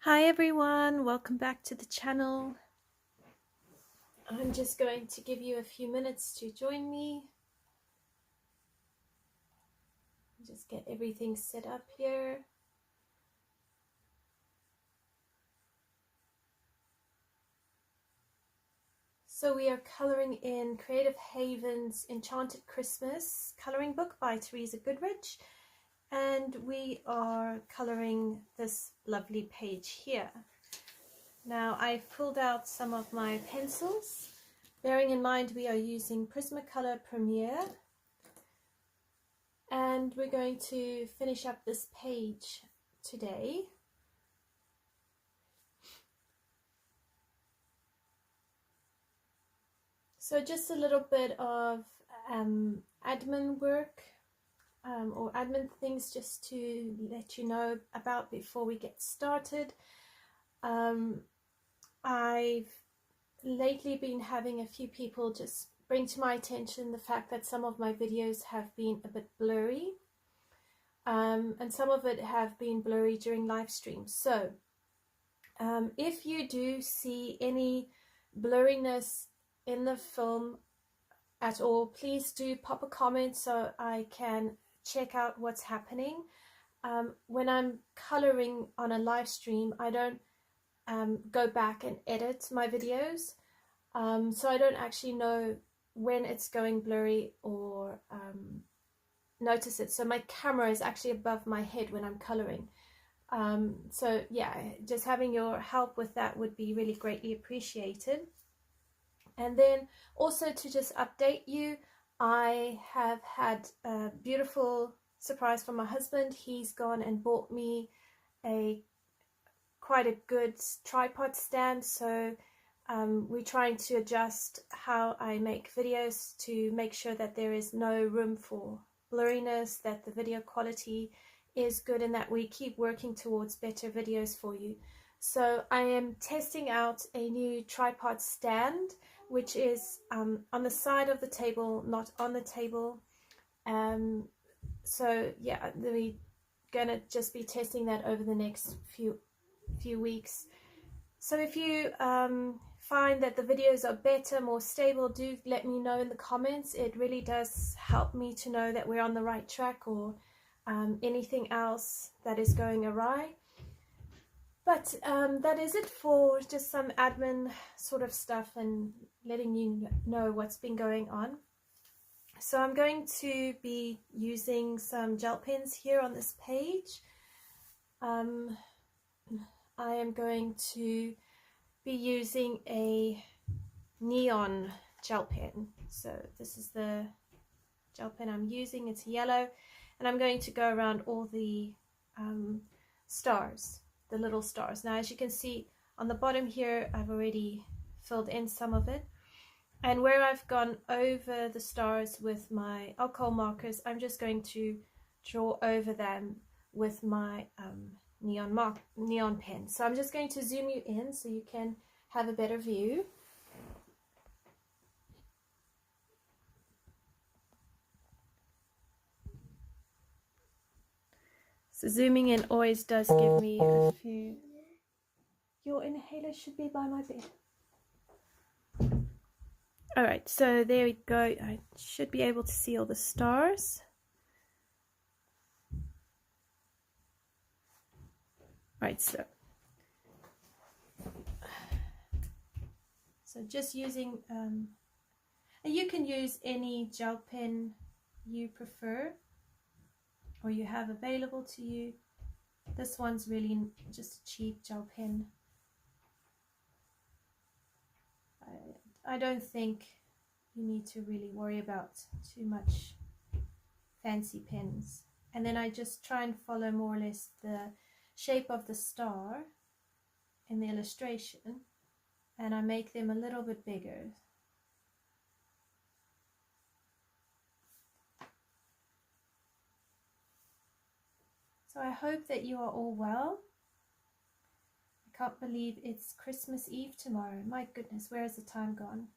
Hi everyone, welcome back to the channel. I'm just going to give you a few minutes to join me. Just get everything set up here. So we are coloring in Creative Haven's Enchanted Christmas coloring book by Teresa Goodridge, and we are coloring this lovely page here. Now I've pulled out some of my pencils, bearing in mind we are using Prismacolor Premier, and we're going to finish up this page today. So just a little bit of admin work or admin things just to let you know about before we get started. I've lately been having a few people just bring to my attention the fact that some of my videos have been a bit blurry, and some of it have been blurry during live streams. So if you do see any blurriness in the film at all, please do pop a comment so I can check out what's happening. When I'm coloring on a live stream, I don't go back and edit my videos, so I don't actually know when it's going blurry or notice it. So my camera is actually above my head when I'm coloring. So yeah, just having your help with that would be really greatly appreciated. And then also to just update you, I have had a beautiful surprise from my husband. He's gone and bought me quite a good tripod stand. So we're trying to adjust how I make videos to make sure that there is no room for blurriness, that the video quality is good, and that we keep working towards better videos for you. So I am testing out a new tripod stand, which is on the side of the table, not on the table. So yeah, we're gonna just be testing that over the next few weeks. So if you find that the videos are better, more stable, do let me know in the comments. It really does help me to know that we're on the right track, or anything else that is going awry. But that is it for just some admin sort of stuff and letting you know what's been going on. So I'm going to be using some gel pens here on this page. I am going to be using a neon gel pen. So this is the gel pen I'm using. It's yellow, and I'm going to go around all the stars, the little stars. Now as you can see on the bottom here, I've already filled in some of it, and where I've gone over the stars with my alcohol markers, I'm just going to draw over them with my neon pen. So I'm just going to zoom you in so you can have a better view. So zooming in always does give me a few. Your inhaler should be by my bed. Alright, so there we go. I should be able to see all the stars. Right, so just using, and you can use any gel pen you prefer or you have available to you. This one's really just a cheap gel pen. I don't think you need to really worry about too much fancy pens. And then I just try and follow more or less the shape of the star in the illustration, and I make them a little bit bigger. So I hope that you are all well. I can't believe it's Christmas Eve tomorrow. My goodness, where has the time gone?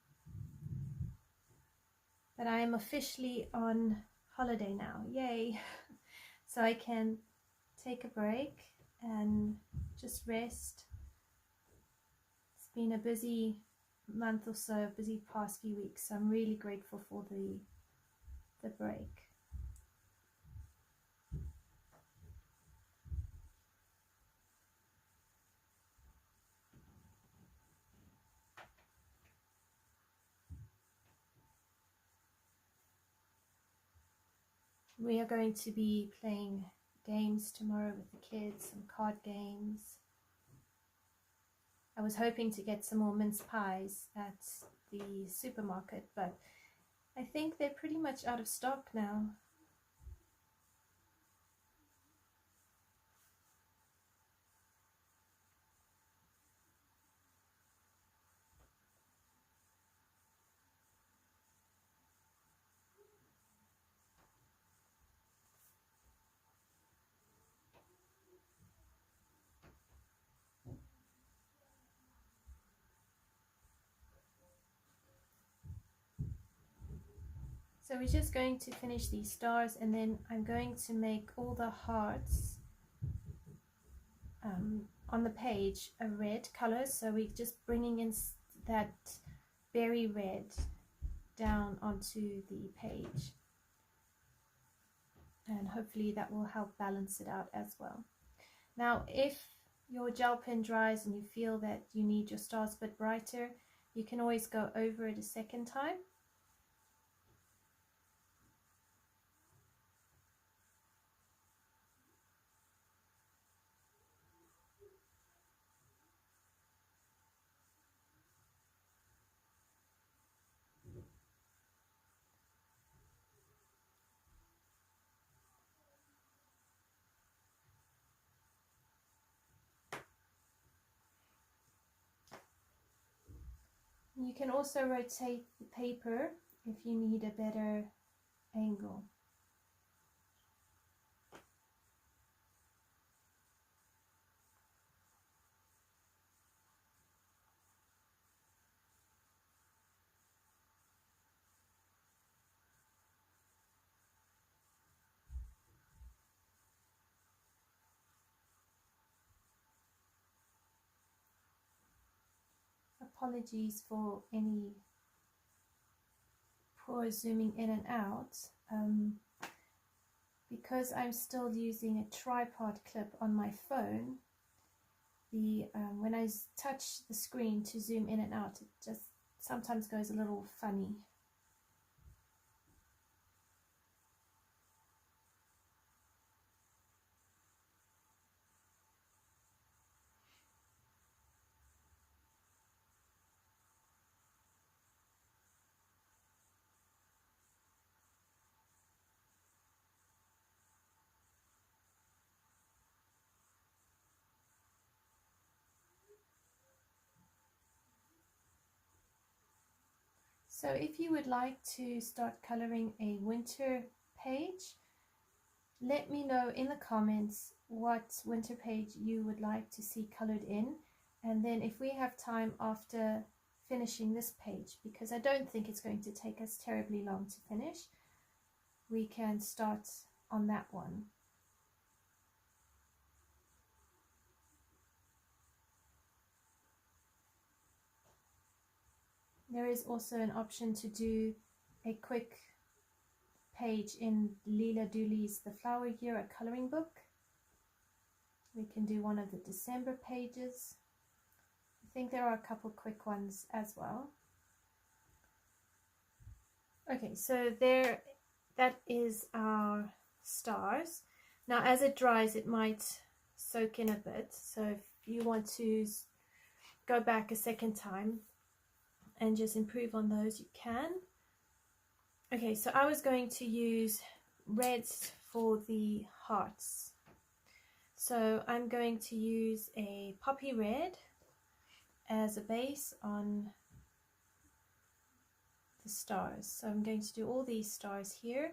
But I am officially on holiday now. Yay! So I can take a break and just rest. It's been a busy month or so, busy past few weeks, so I'm really grateful for the break. We are going to be playing games tomorrow with the kids, some card games. I was hoping to get some more mince pies at the supermarket, but I think they're pretty much out of stock now. So we're just going to finish these stars, and then I'm going to make all the hearts on the page a red color. So we're just bringing in that berry red down onto the page, and hopefully that will help balance it out as well. Now, if your gel pen dries and you feel that you need your stars a bit brighter, you can always go over it a second time. You can also rotate the paper if you need a better angle. Apologies for any poor zooming in and out. Because I'm still using a tripod clip on my phone, when I touch the screen to zoom in and out, it just sometimes goes a little funny. So if you would like to start coloring a winter page, let me know in the comments what winter page you would like to see colored in, and then if we have time after finishing this page, because I don't think it's going to take us terribly long to finish, we can start on that one. There is also an option to do a quick page in Leela Dooley's The Flower Year, a coloring book. We can do one of the December pages. I think there are a couple quick ones as well. Okay, so there, that is our stars. Now as it dries, it might soak in a bit, so if you want to go back a second time and just improve on those, you can. Okay, so I was going to use reds for the hearts. So I'm going to use a poppy red as a base on the stars. So I'm going to do all these stars here.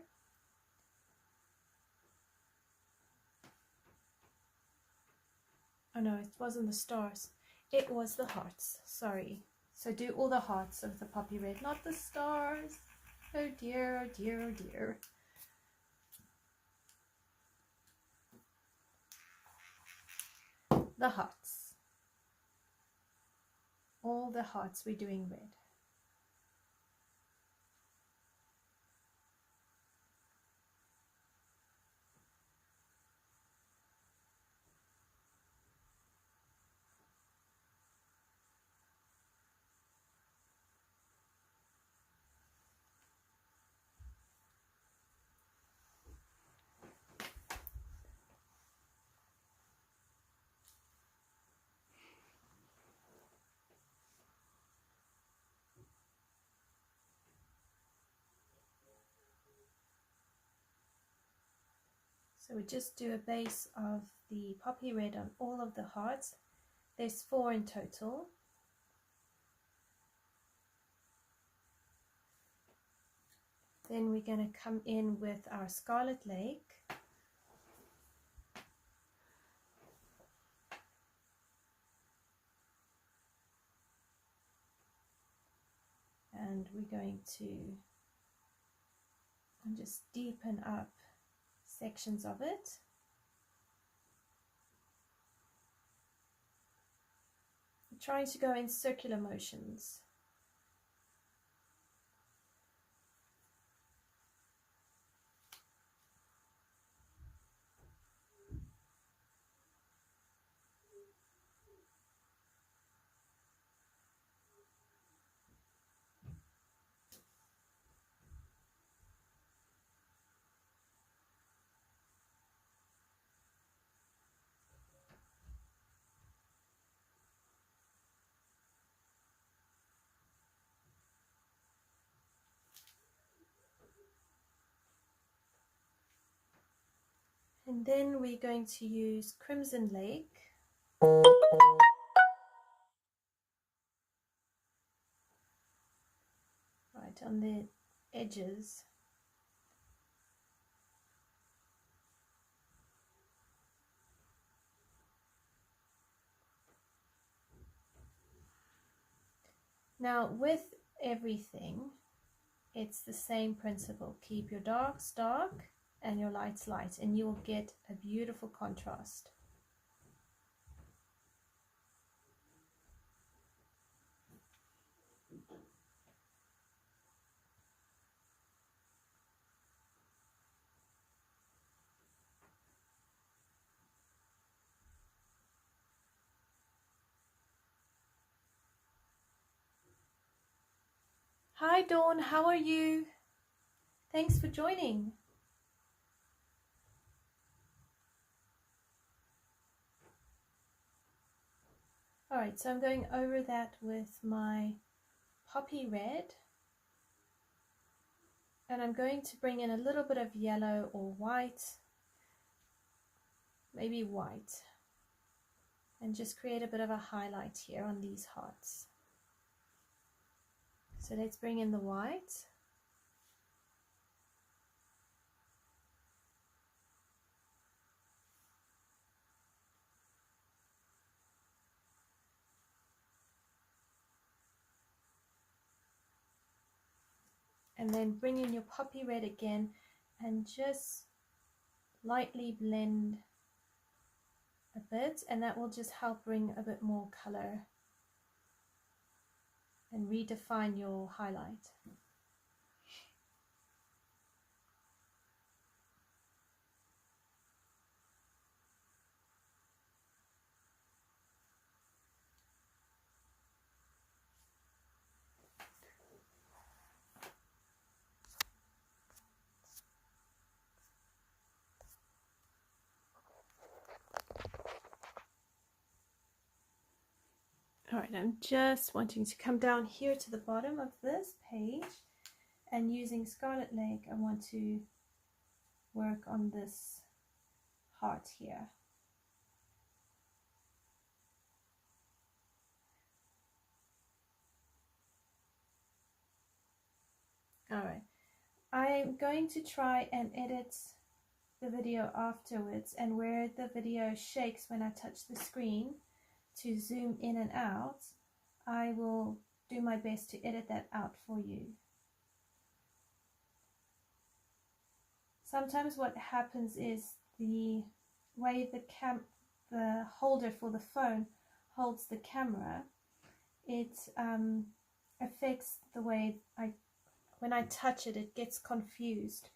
Oh no, it wasn't the stars. It was the hearts, sorry. So do all the hearts of the poppy red, not the stars. Oh dear, oh dear, oh dear. the hearts. All the hearts we're doing red. So we just do a base of the poppy red on all of the hearts. There's 4 in total. Then we're going to come in with our Scarlet Lake. And we're going to just deepen up sections of it. I'm trying to go in circular motions. And then we're going to use Crimson Lake. Right on the edges. Now with everything, it's the same principle. Keep your darks dark and your lights light, and you will get a beautiful contrast. Hi Dawn, how are you? Thanks for joining. Alright, so I'm going over that with my poppy red, and I'm going to bring in a little bit of yellow or white, maybe white, and just create a bit of a highlight here on these hearts. So let's bring in the white. And then bring in your poppy red again and just lightly blend a bit, and that will just help bring a bit more color and redefine your highlight. All right, I'm just wanting to come down here to the bottom of this page, and using Scarlet Lake, I want to work on this heart here. All right, I'm going to try and edit the video afterwards, and where the video shakes when I touch the screen to zoom in and out, I will do my best to edit that out for you. Sometimes what happens is the way the the holder for the phone holds the camera, it affects the way when I touch it, it gets confused,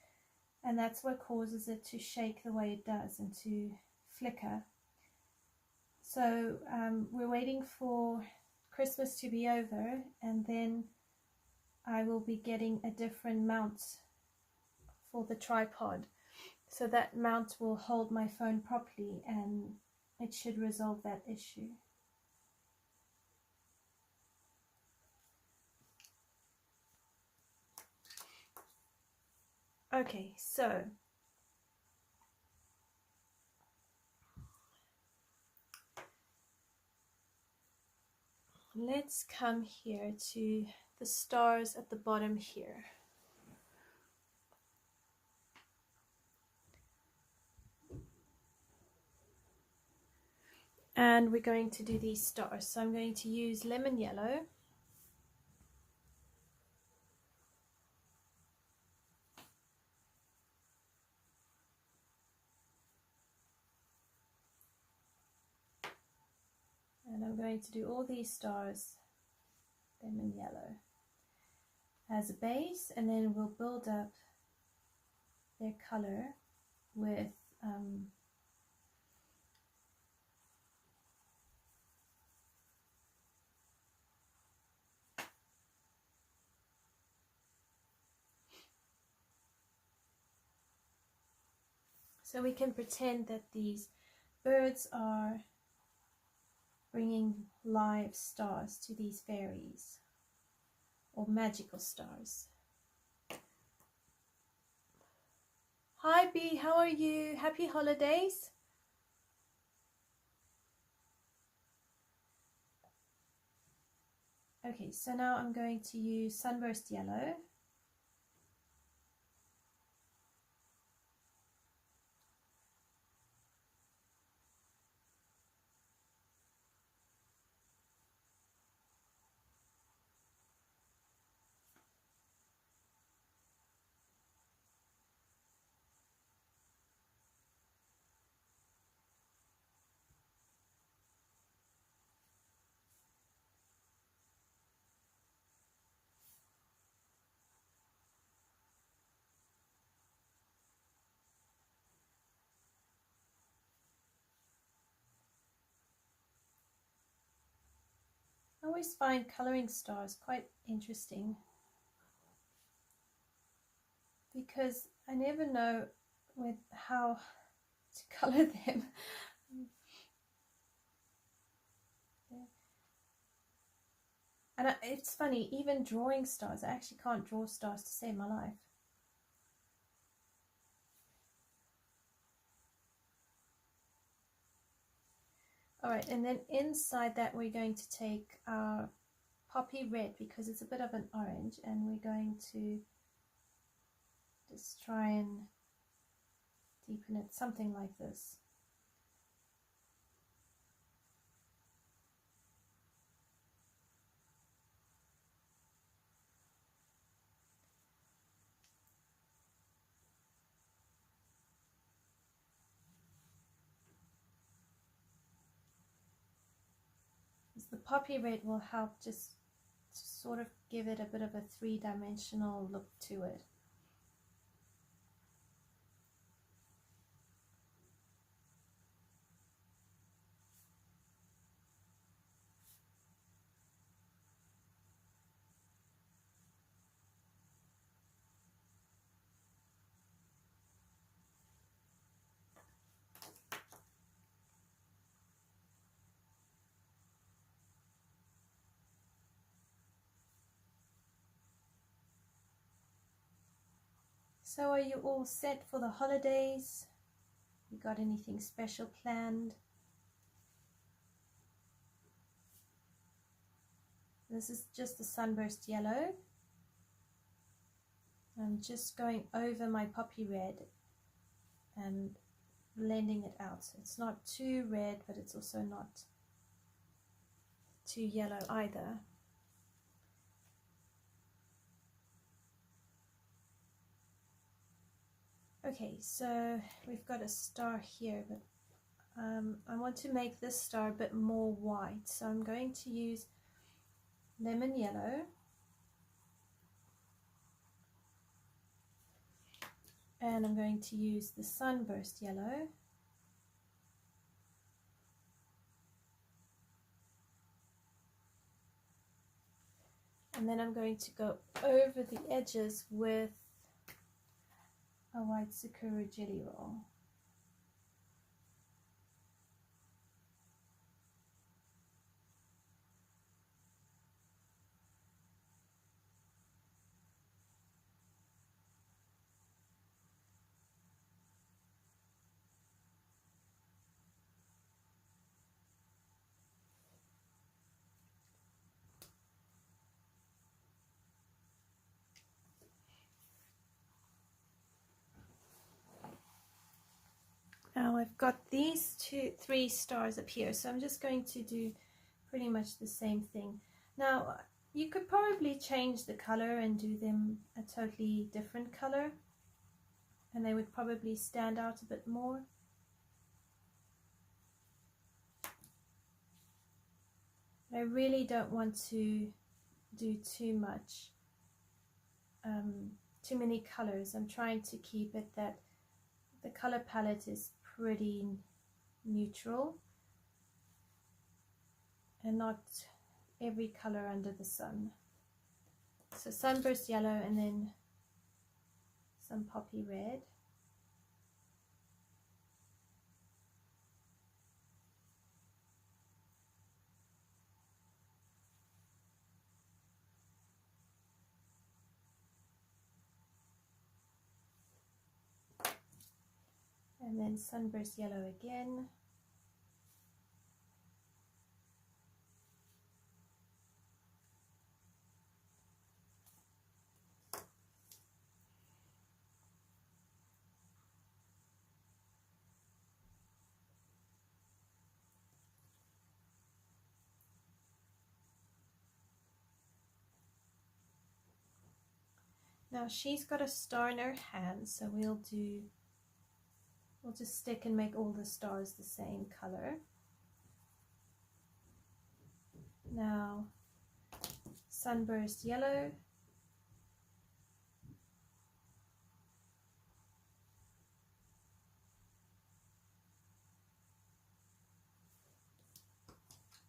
and that's what causes it to shake the way it does and to flicker. So we're waiting for Christmas to be over, and then I will be getting a different mount for the tripod. So that mount will hold my phone properly, and it should resolve that issue. Okay, so let's come here to the stars at the bottom here. And we're going to do these stars. So I'm going to use lemon yellow. And I'm going to do all these stars lemon yellow as a base, and then we'll build up their color with so we can pretend that these birds are bringing live stars to these fairies, or magical stars. Hi B, how are you? Happy holidays. Okay, so now I'm going to use Sunburst yellow. I always find coloring stars quite interesting because I never know with how to color them. And it's funny, even drawing stars, I actually can't draw stars to save my life. Alright, and then inside that we're going to take our poppy red because it's a bit of an orange, and we're going to just try and deepen it, something like this. The poppy red will help just to sort of give it a bit of a three-dimensional look to it. So are you all set for the holidays? You got anything special planned? This is just the Sunburst yellow. I'm just going over my poppy red and blending it out. So it's not too red, but it's also not too yellow either. Okay, so we've got a star here, but I want to make this star a bit more white, so I'm going to use lemon yellow, and I'm going to use the Sunburst yellow, and then I'm going to go over the edges with a white Sakura jelly roll. Now I've got these three stars up here, so I'm just going to do pretty much the same thing. Now you could probably change the color and do them a totally different color, and they would probably stand out a bit more. I really don't want to do too much, too many colors. I'm trying to keep it that the color palette is pretty neutral and not every color under the sun. So Sunburst yellow and then some poppy red. And then Sunburst yellow again. Now she's got a star in her hand, so we'll just stick and make all the stars the same color. Now Sunburst yellow,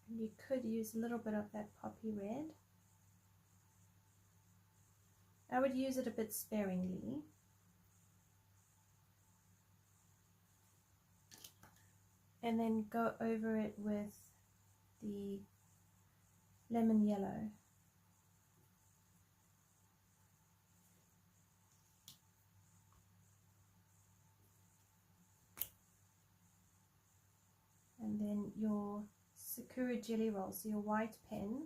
you could use a little bit of that poppy red. I would use it a bit sparingly. And then go over it with the lemon yellow. And then your Sakura jelly roll, so your white pen.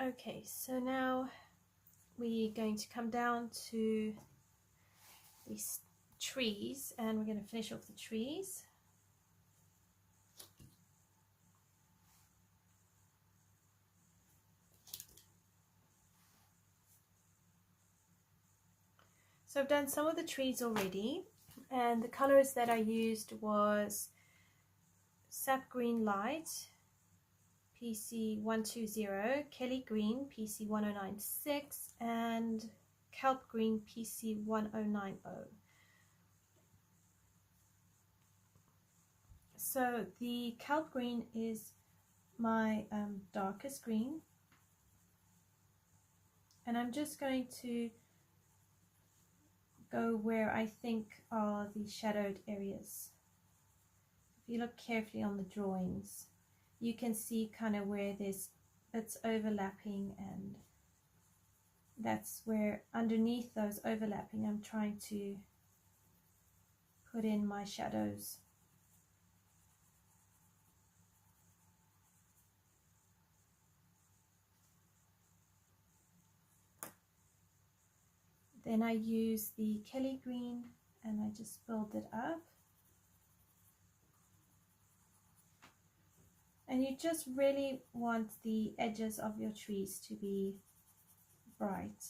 Okay, so now we're going to come down to these trees, and we're going to finish off the trees. So I've done some of the trees already, and the colors that I used was Sap Green Light PC120, Kelly Green PC1096, and Kelp Green PC1090. So the Kelp Green is my darkest green, and I'm just going to go where I think are the shadowed areas. If you look carefully on the drawings, you can see kind of where there's bits overlapping, and that's where underneath those overlapping I'm trying to put in my shadows. Then I use the Kelly green and I just build it up. And you just really want the edges of your trees to be bright.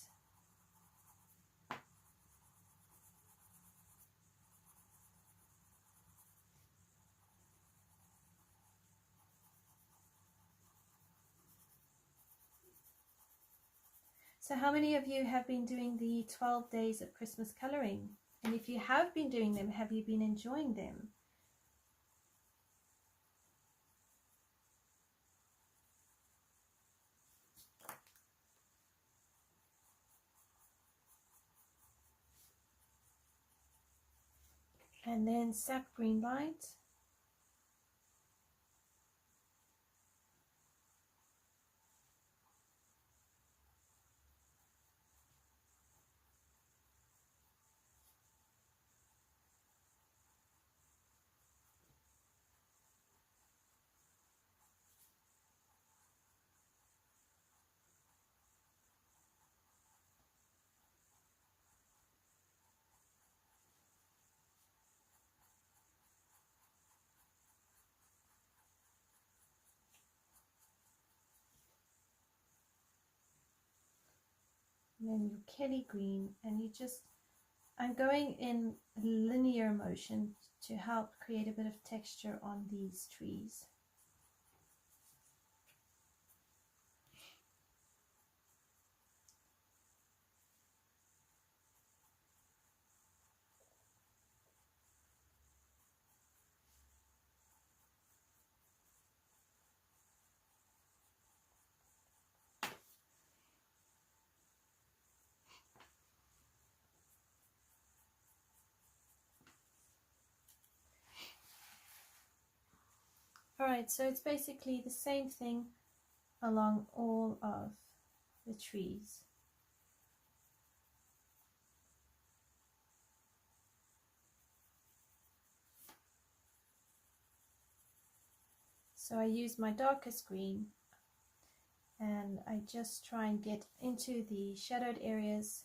So how many of you have been doing the 12 days of Christmas coloring? And if you have been doing them, have you been enjoying them? And then sap green light. And then your Kelly green, and you just, I'm going in linear motion to help create a bit of texture on these trees. Alright, so it's basically the same thing along all of the trees. So I use my darkest green and I just try and get into the shadowed areas.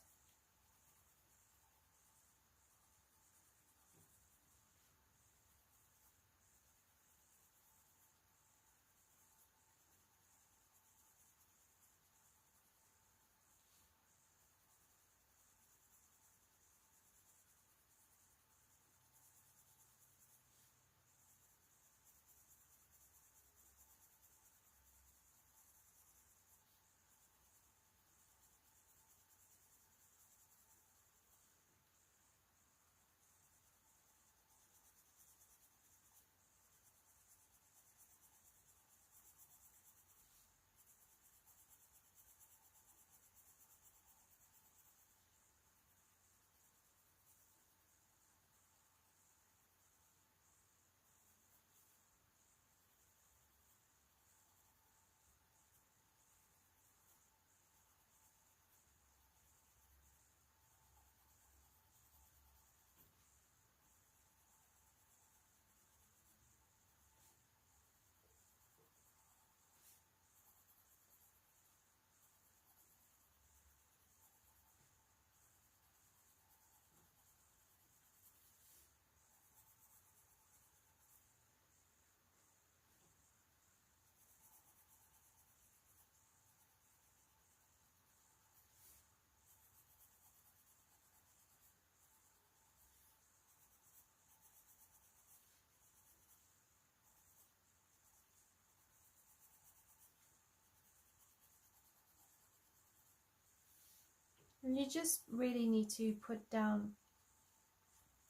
And you just really need to put down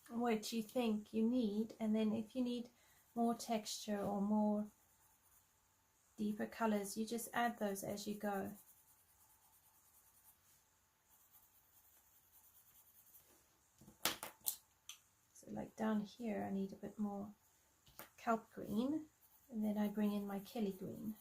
what you think you need, and then if you need more texture or more deeper colors, you just add those as you go. So like down here I need a bit more kelp green, and then I bring in my Kelly green.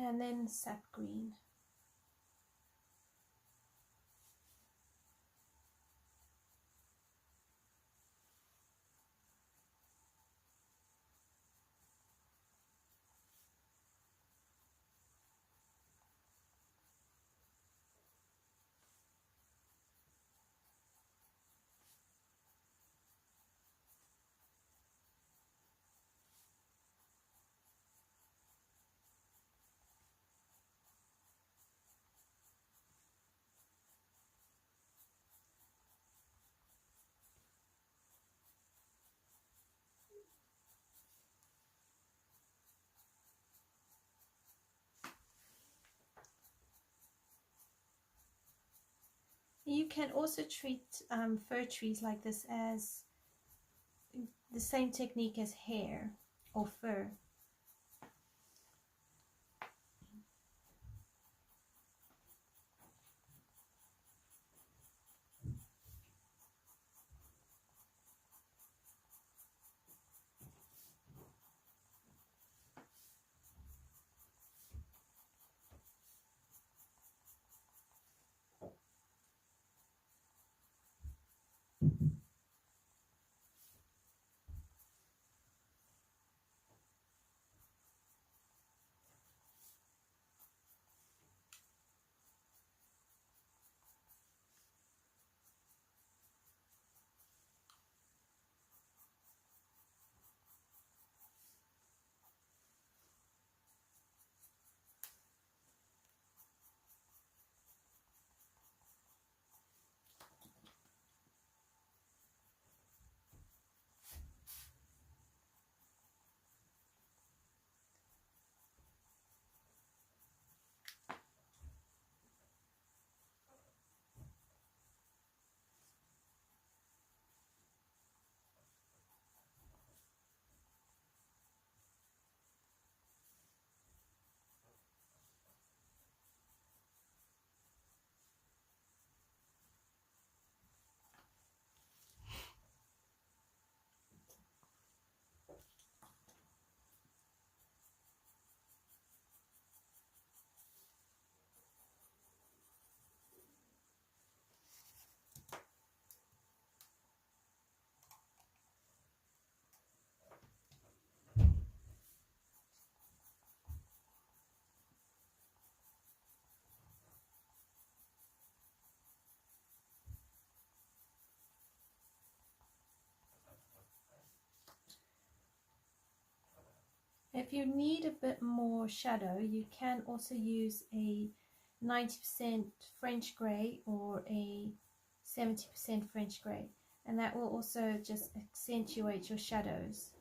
and then sap green. You can also treat fir trees like this as the same technique as hair or fur. If you need a bit more shadow, you can also use a 90% French grey or a 70% French grey, and that will also just accentuate your shadows.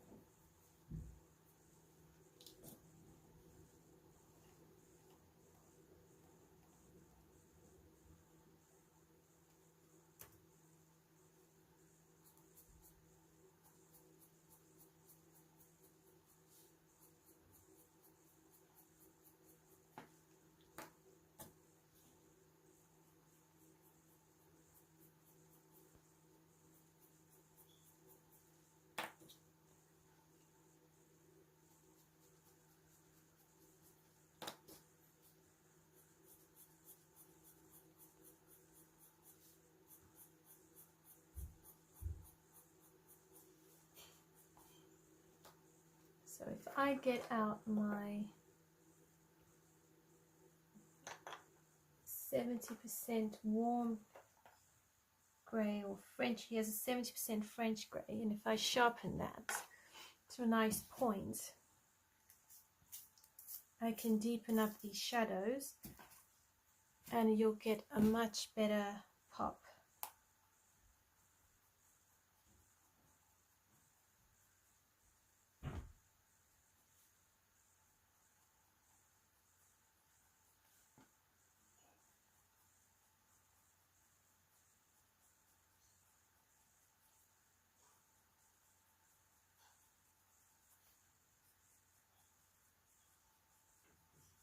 So if I get out my 70% warm grey or French, he has a 70% French grey, and if I sharpen that to a nice point, I can deepen up these shadows and you'll get a much better pop.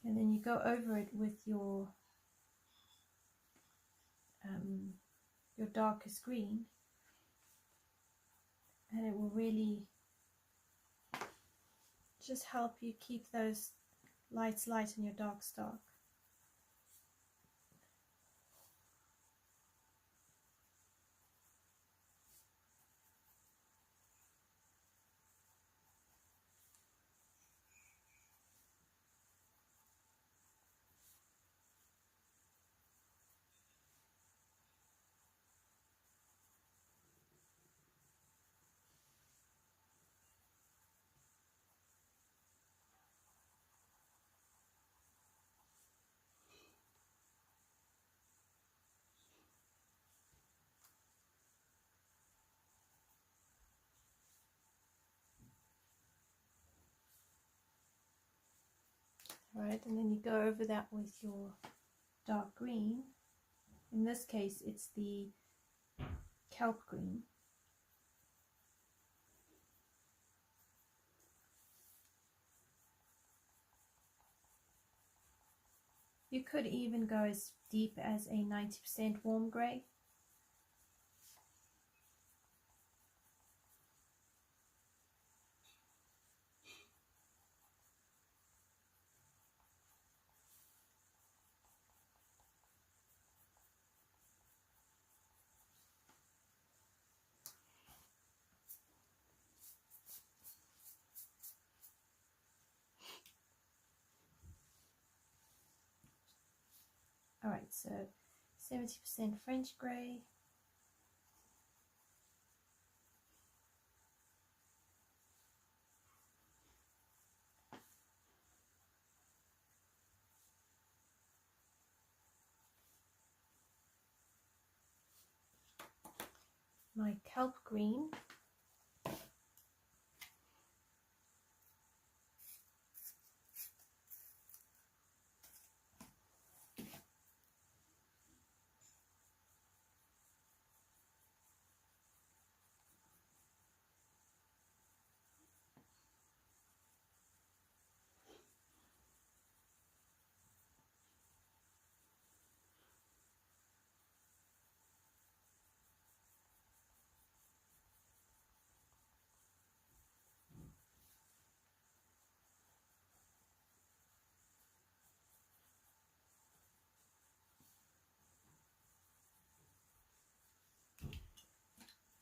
And then you go over it with your darkest green, and it will really just help you keep those light's light and your dark's dark. Alright, and then you go over that with your dark green. In this case, it's the kelp green. You could even go as deep as a 90% warm grey. Alright, so 70% French grey. My kelp green.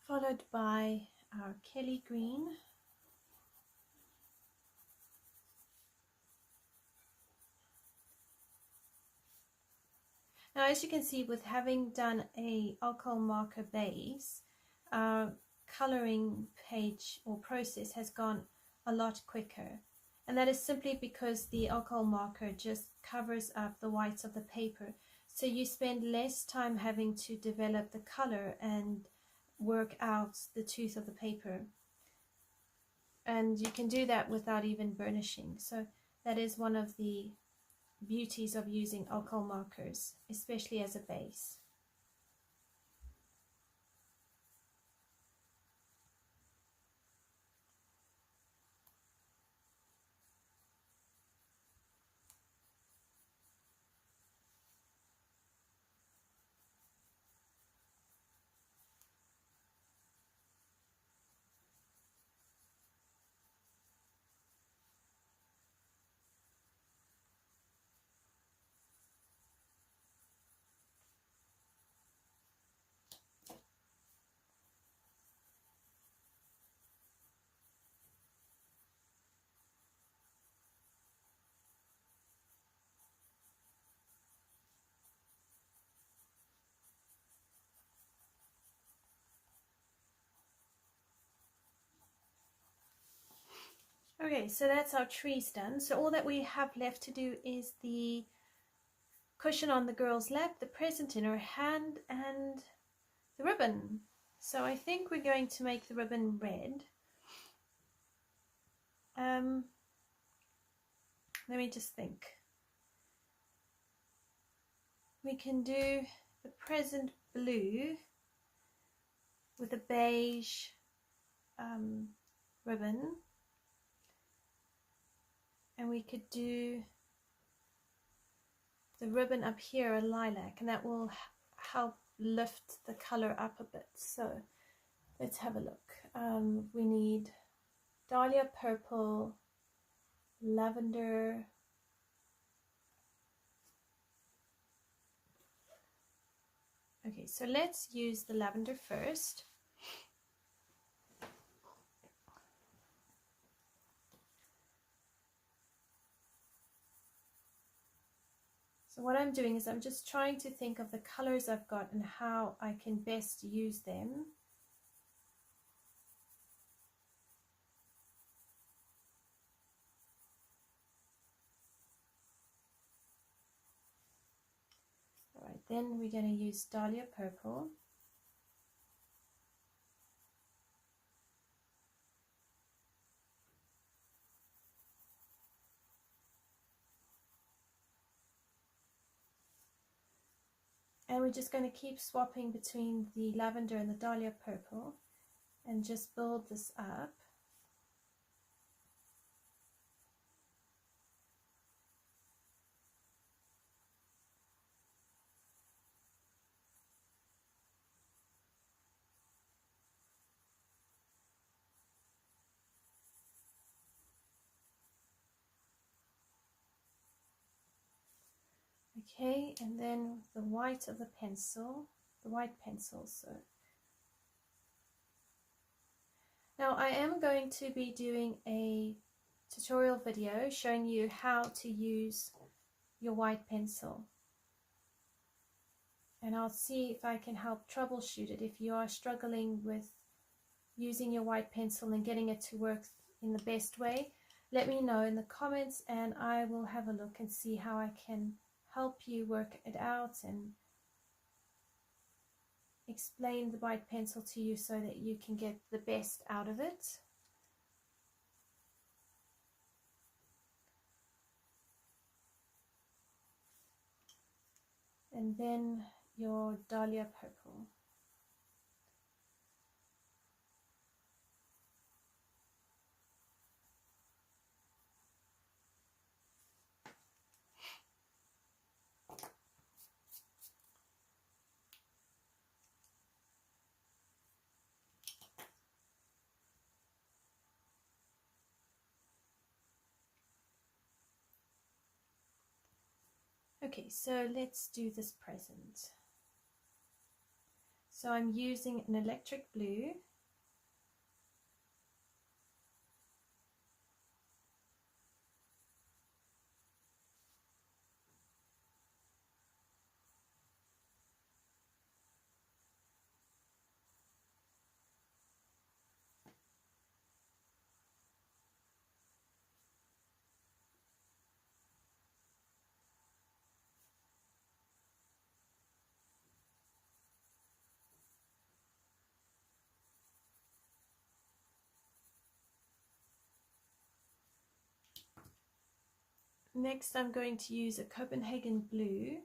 Followed by our Kelly green. Now, as you can see, with having done a alcohol marker base, our coloring page or process has gone a lot quicker. And that is simply because the alcohol marker just covers up the whites of the paper. So you spend less time having to develop the color and work out the tooth of the paper. And you can do that without even burnishing. So that is one of the beauties of using alcohol markers, especially as a base. Okay, so that's our trees done. So all that we have left to do is the cushion on the girl's lap, the present in her hand, and the ribbon. So I think we're going to make the ribbon red. Let me just think. We can do the present blue with a beige ribbon. And we could do the ribbon up here, a lilac, and that will help lift the color up a bit. So let's have a look. We need Dahlia purple, lavender Okay, so let's use the lavender first. So what I'm doing is I'm just trying to think of the colors I've got and how I can best use them. All right, then we're going to use Dahlia purple. And we're just going to keep swapping between the lavender and the Dahlia purple and just build this up. Okay, and then the white of the pencil, the white pencil. So now I am going to be doing a tutorial video showing you how to use your white pencil. And I'll see if I can help troubleshoot it. If you are struggling with using your white pencil and getting it to work in the best way, let me know in the comments and I will have a look and see how I can help you work it out and explain the white pencil to you so that you can get the best out of it. And then your Dahlia purple. Okay, so let's do this present. So I'm using an electric blue. Next, I'm going to use a Copenhagen blue.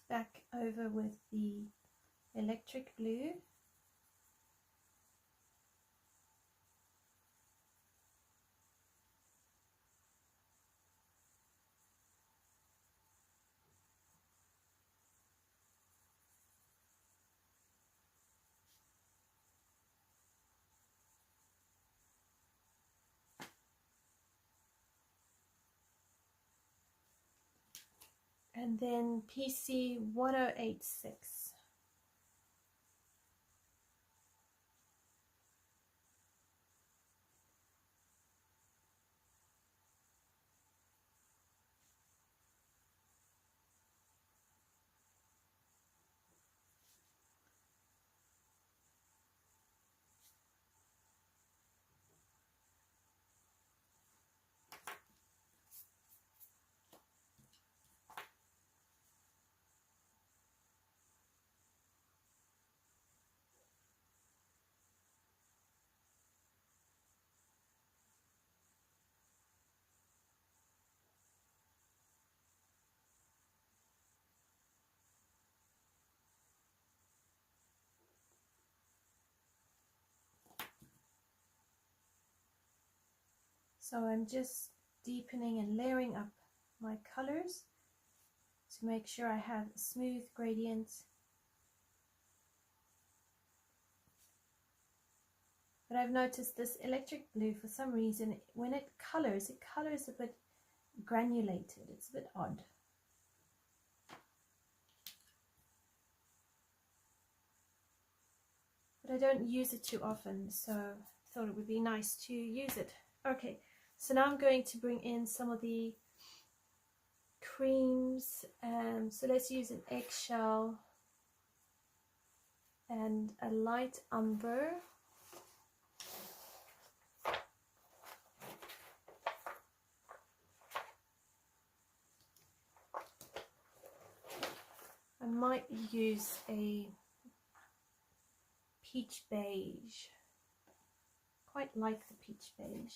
Back over with the electric blue. And then PC1086. So I'm just deepening and layering up my colors to make sure I have a smooth gradient. But I've noticed this electric blue, for some reason, when it colors a bit granulated. It's a bit odd. But I don't use it too often, so I thought it would be nice to use it. Okay, so now I'm going to bring in some of the creams. So let's use an eggshell and a light umber. I might use a peach beige. Quite like the peach beige.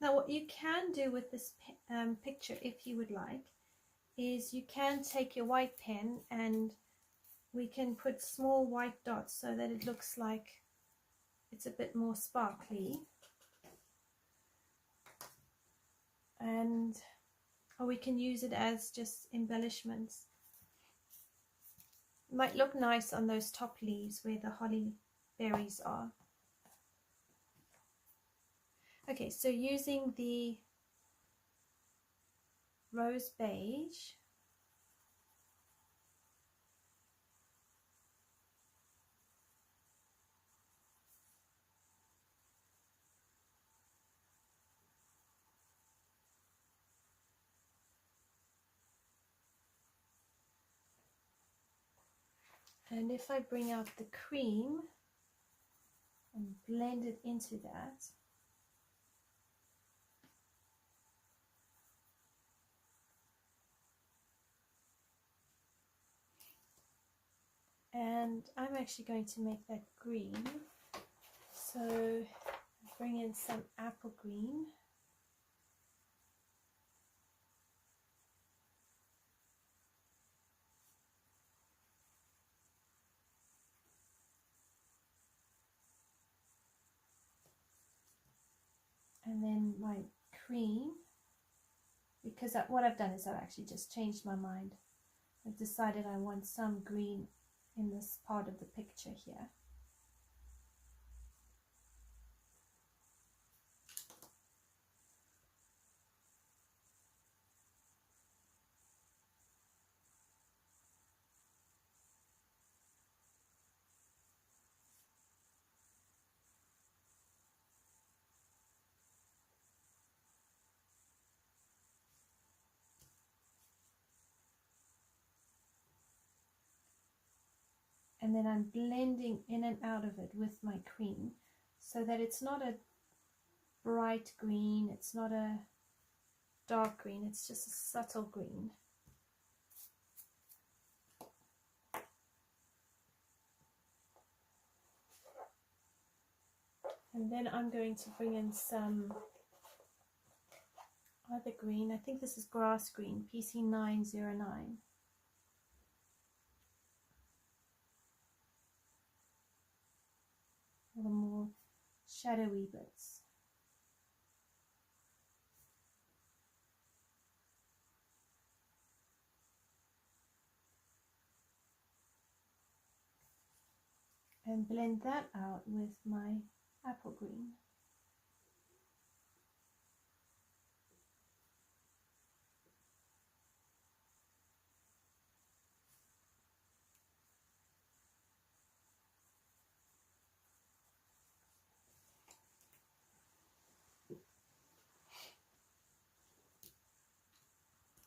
Now what you can do with this picture, if you would like, is you can take your white pen and we can put small white dots so that it looks like it's a bit more sparkly. Or we can use it as just embellishments. It might look nice on those top leaves where the holly berries are. Okay, so using the rose beige, and if I bring out the cream and blend it into that, and I'm actually going to make that green, so bring in some apple green. And then my cream, because what I've done is I've actually just changed my mind. I've decided I want some green in this part of the picture here. And then I'm blending in and out of it with my cream so that it's not a bright green, it's not a dark green, it's just a subtle green. And then I'm going to bring in some other green. I think this is grass green, PC909. The more shadowy bits. And blend that out with my apple green.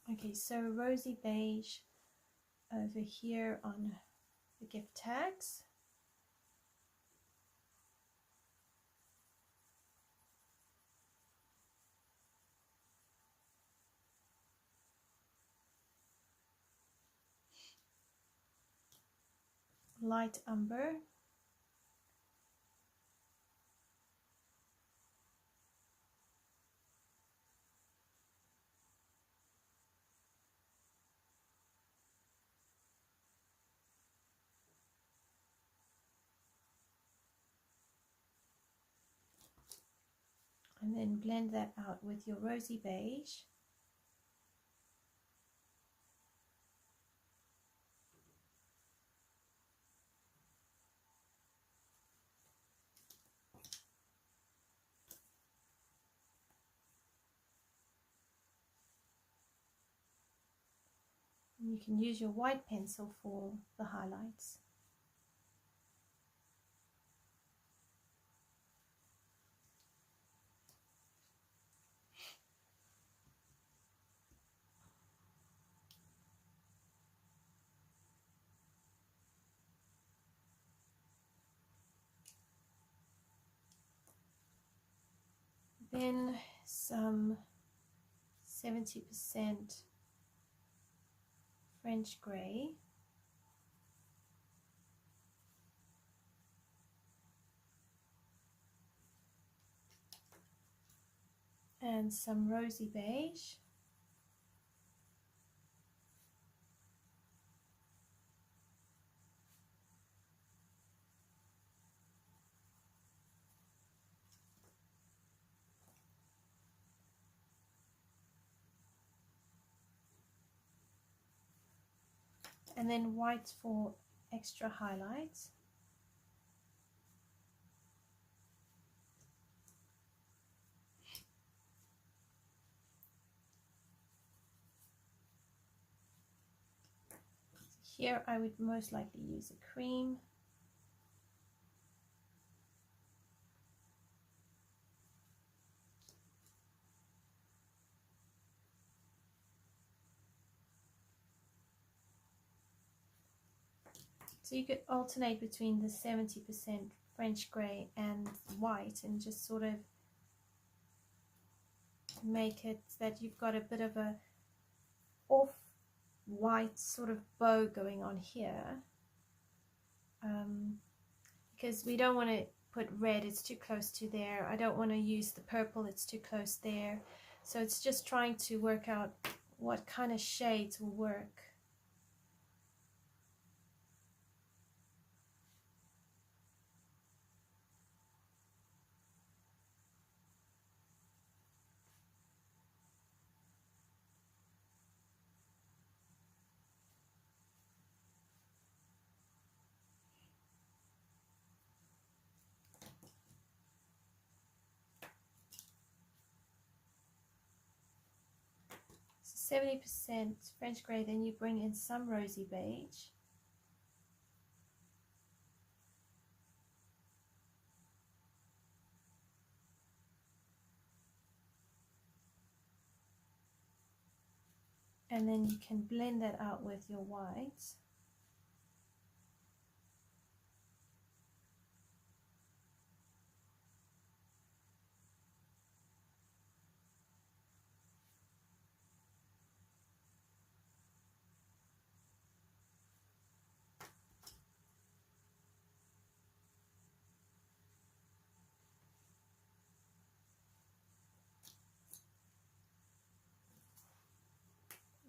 Okay, so rosy beige over here on the gift tags. Light umber. then blend that out with your rosy beige. And you can use your white pencil for the highlights. Then some 70% French grey. And some rosy beige. And then white for extra highlights. Here I would most likely use a cream. So you could alternate between the 70% French grey and white and just sort of make it that you've got a bit of a off-white sort of bow going on here. Because we don't want to put red, it's too close to there. I don't want to use the purple, it's too close there. So it's just trying to work out what kind of shades will work. So 70% French grey, then you bring in some rosy beige. And then you can blend that out with your white.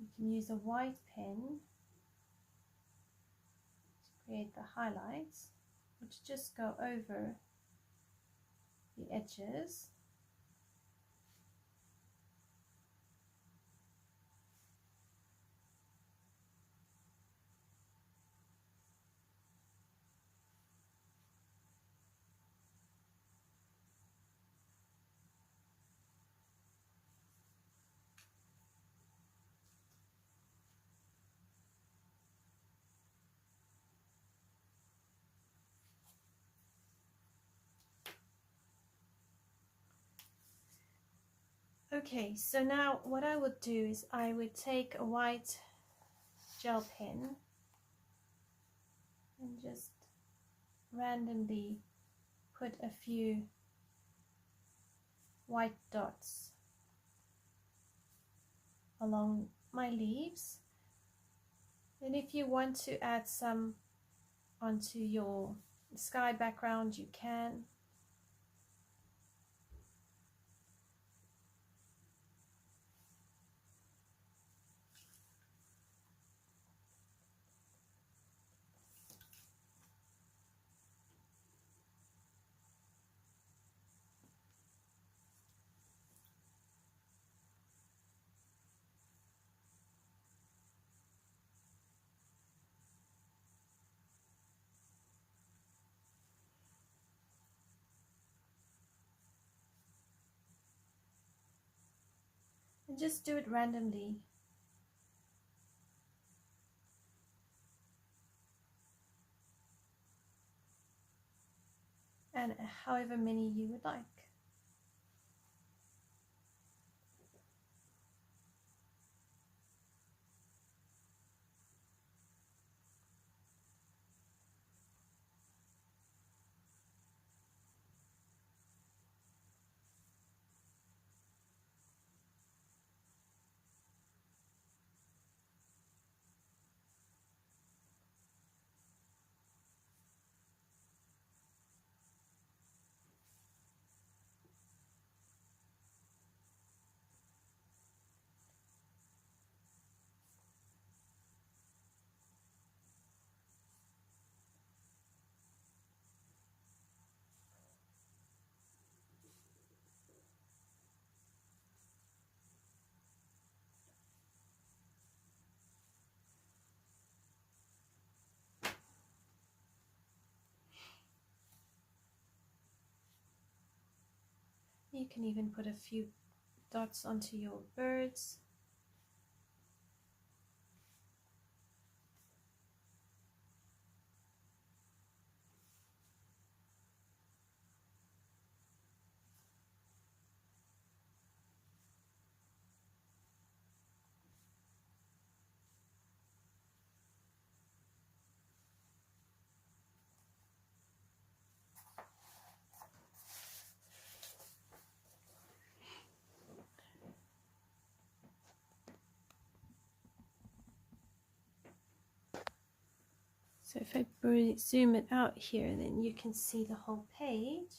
You can use a white pen to create the highlights, which just go over the edges. Okay, so now what I would do is I would take a white gel pen and just randomly put a few white dots along my leaves. And if you want to add some onto your sky background, you can. and just do it randomly. And however many you would like. You can even put a few dots onto your birds. So if I zoom it out here, then you can see the whole page.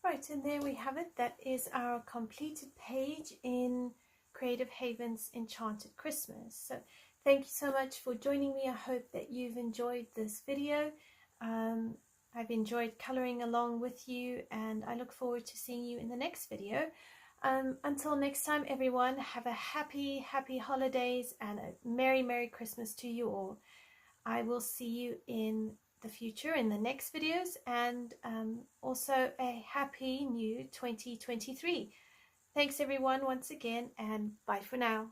Right, and there we have it. That is our completed page in Creative Haven's Enchanted Christmas. So thank you so much for joining me. I hope that you've enjoyed this video. I've enjoyed coloring along with you, and I look forward to seeing you in the next video. Until next time, everyone, have a happy holidays and a merry Christmas to you all. I will see you in the future in the next videos, and also a happy new 2023. Thanks everyone once again, and bye for now.